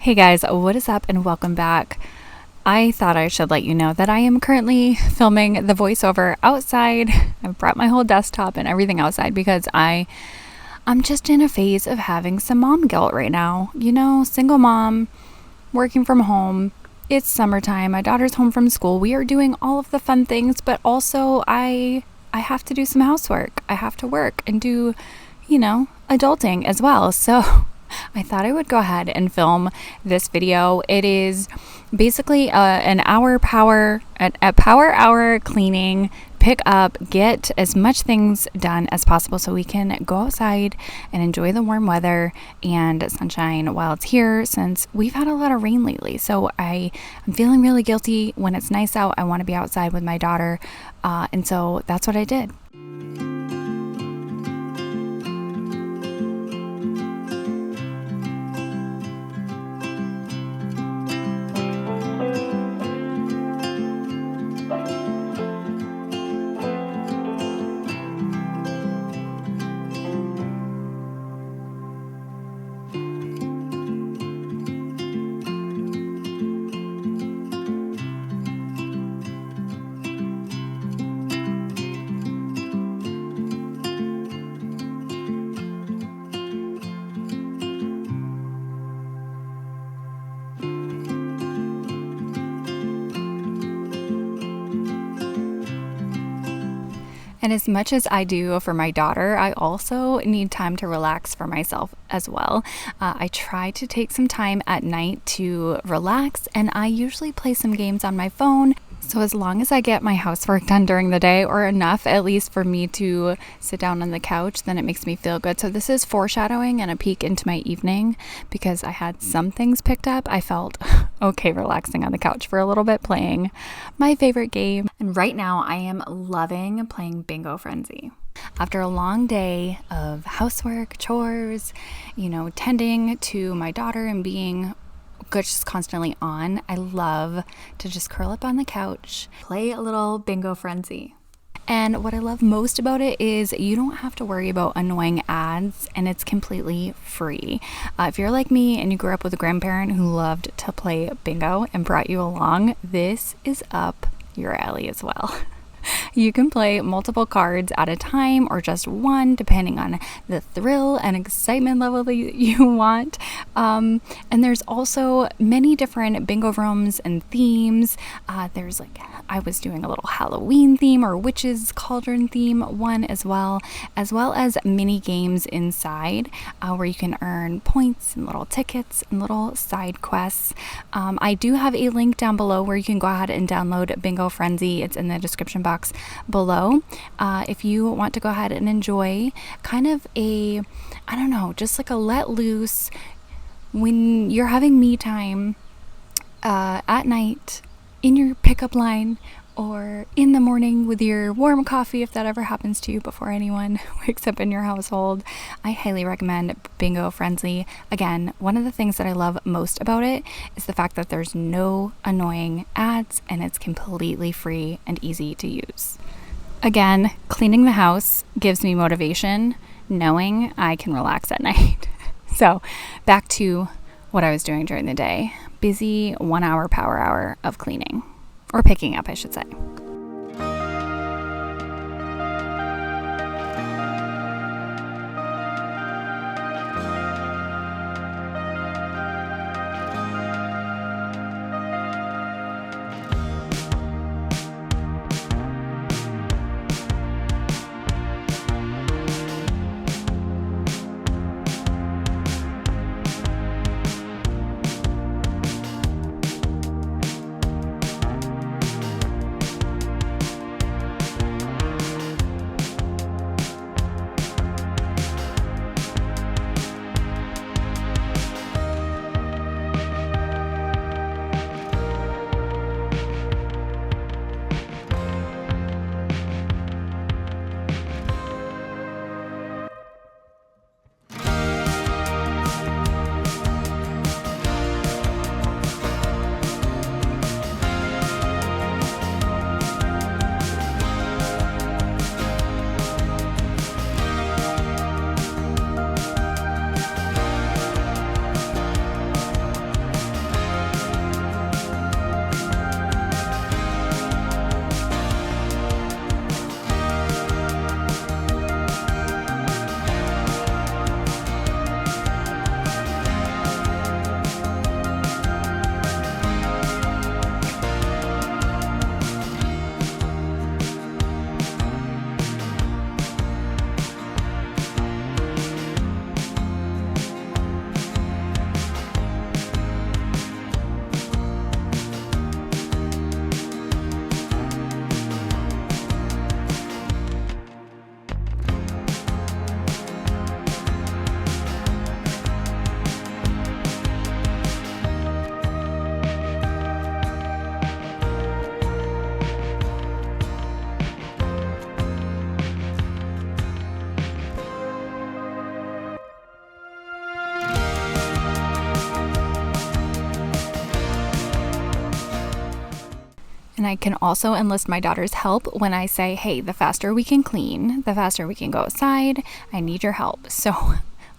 Hey guys, what is up and welcome back. I thought I should let you know that I am currently filming the voiceover outside. I've brought my whole desktop and everything outside because I'm just in a phase of having some mom guilt right now. You know, single mom, working from home. It's summertime. My daughter's home from school. We are doing all of the fun things, but also I have to do some housework. I have to work and do, adulting as well. So I thought I would go ahead and film this video. It is basically an hour power hour cleaning, pick up, get as much things done as possible so we can go outside and enjoy the warm weather and sunshine while it's here, since we've had a lot of rain lately. So I'm feeling really guilty when it's nice out. I want to be outside with my daughter, and so that's what I did. And as much as I do for my daughter, I also need time to relax for myself as well. I try to take some time at night to relax, and I usually play some games on my phone. So as long as I get my housework done during the day, or enough at least for me to sit down on the couch, then it makes me feel good. So this is foreshadowing and a peek into my evening because I had some things picked up. I felt okay relaxing on the couch for a little bit, playing my favorite game. And right now I am loving playing Bingo Frenzy. After a long day of housework, chores, tending to my daughter and being just constantly on, I love to just curl up on the couch, play a little Bingo Frenzy. And what I love most about it is you don't have to worry about annoying ads, and it's completely free. If you're like me and you grew up with a grandparent who loved to play bingo and brought you along, this is up your alley as well. You can play multiple cards at a time or just one, depending on the thrill and excitement level that you want. And there's also many different bingo rooms and themes. There's I was doing a little Halloween theme or witch's cauldron theme one as well as mini games inside where you can earn points and little tickets and little side quests. I do have a link down below where you can go ahead and download Bingo Frenzy. It's in the description box below. If you want to go ahead and enjoy kind of just like a let loose when you're having me time at night in your pickup line or in the morning with your warm coffee, if that ever happens to you before anyone wakes up in your household, I highly recommend Bingo Frenzy. Again, one of the things that I love most about it is the fact that there's no annoying ads and it's completely free and easy to use. Again, cleaning the house gives me motivation, knowing I can relax at night. So back to what I was doing during the day. Busy 1 hour power hour of cleaning, or picking up, I should say. And I can also enlist my daughter's help when I say, hey, the faster we can clean, the faster we can go outside. I need your help. So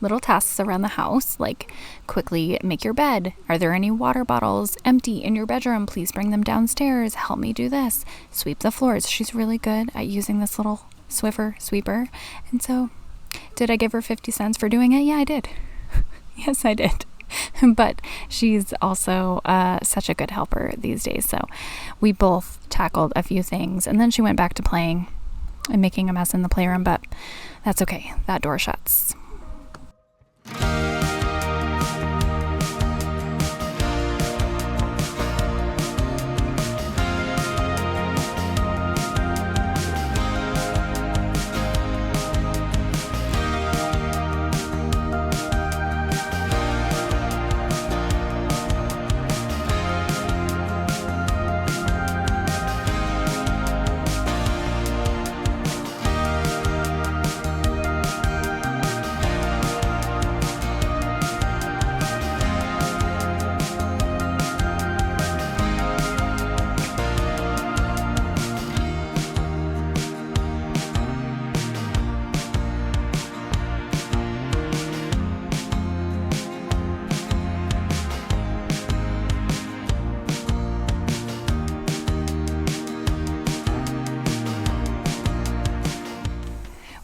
little tasks around the house, like quickly make your bed. Are there any water bottles empty in your bedroom? Please bring them downstairs. Help me do this. Sweep the floors. She's really good at using this little Swiffer sweeper. And so, did I give her 50 cents for doing it? Yeah, I did. Yes, I did. But she's also such a good helper these days. So we both tackled a few things, and then she went back to playing and making a mess in the playroom, but that's okay. That door shuts.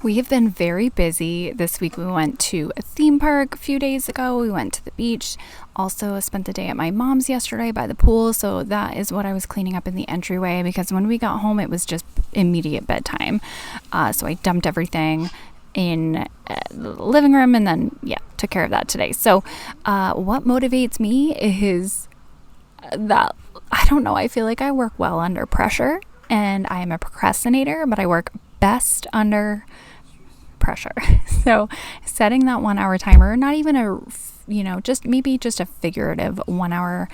We have been very busy this week. We went to a theme park a few days ago. We went to the beach. Also spent the day at my mom's yesterday by the pool. So that is what I was cleaning up in the entryway, because when we got home, it was just immediate bedtime. So I dumped everything in the living room and then, took care of that today. So what motivates me is that, I don't know, I feel like I work well under pressure, and I am a procrastinator, but I work best under pressure. So setting that 1 hour timer, not even just a figurative 1 hour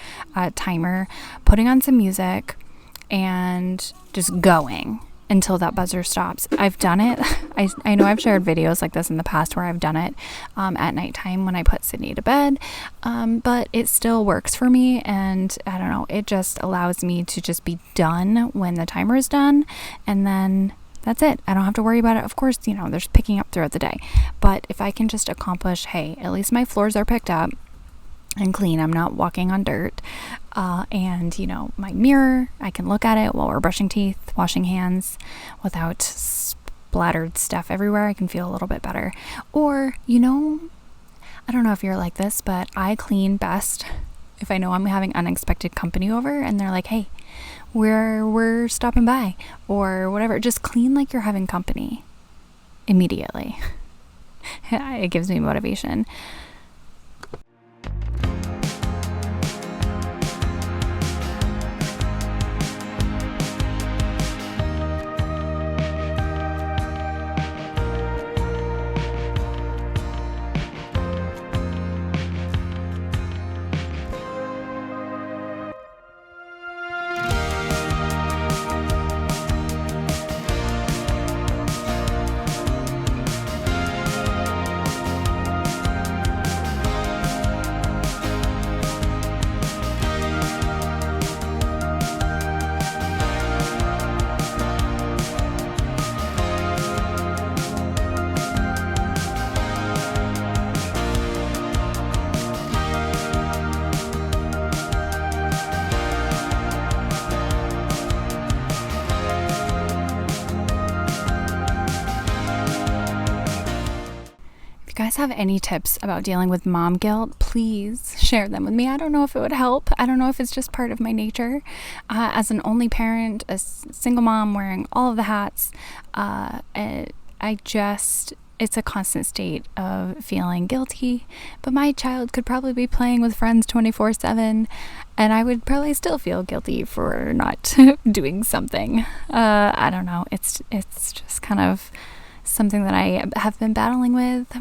timer, putting on some music and just going until that buzzer stops. I've done it. I know I've shared videos like this in the past where I've done it at nighttime when I put Sydney to bed, but it still works for me, and I don't know, it just allows me to just be done when the timer is done, and then that's it. I don't have to worry about it. Of course, there's picking up throughout the day. But if I can just accomplish, hey, at least my floors are picked up and clean. I'm not walking on dirt. And, my mirror, I can look at it while we're brushing teeth, washing hands without splattered stuff everywhere. I can feel a little bit better. Or, I don't know if you're like this, but I clean best if I know I'm having unexpected company over and they're like, hey, we're stopping by or whatever. Just clean like you're having company immediately. It gives me motivation. Guys have any tips about dealing with mom guilt, please share them with me. I don't know if it would help. I don't know if it's just part of my nature. As an only parent, a single mom wearing all of the hats, it's a constant state of feeling guilty. But my child could probably be playing with friends 24/7, and I would probably still feel guilty for not doing something. I don't know. It's just kind of something that I have been battling with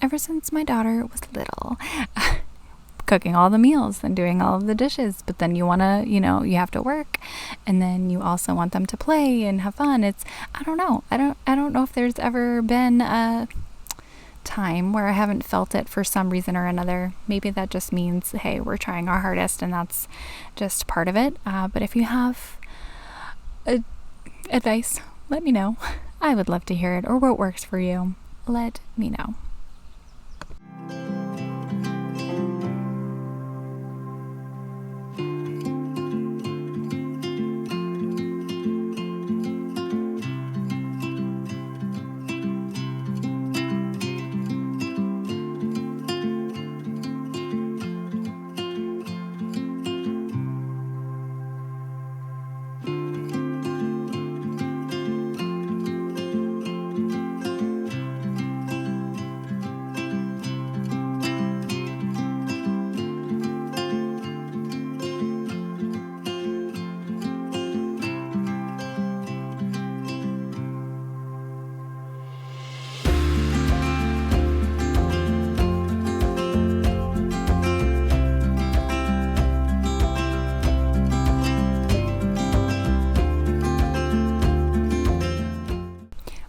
ever since my daughter was little. Cooking all the meals and doing all of the dishes, but then you want to, you have to work, and then you also want them to play and have fun. I don't know. I don't know if there's ever been time where I haven't felt it for some reason or another. Maybe that just means, hey, we're trying our hardest and that's just part of it. But if you have advice, let me know. I would love to hear it, or what works for you. Let me know.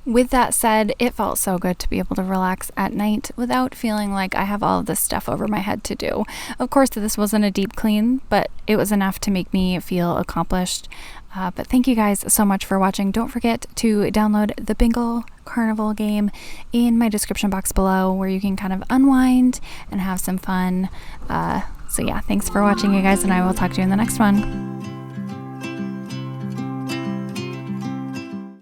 With that said, it felt so good to be able to relax at night without feeling like I have all of this stuff over my head to do. Of course, this wasn't a deep clean, but it was enough to make me feel accomplished. But thank you guys so much for watching. Don't forget to download the Bingo Carnival game in my description box below, where you can kind of unwind and have some fun. So yeah, thanks for watching, you guys, and I will talk to you in the next one.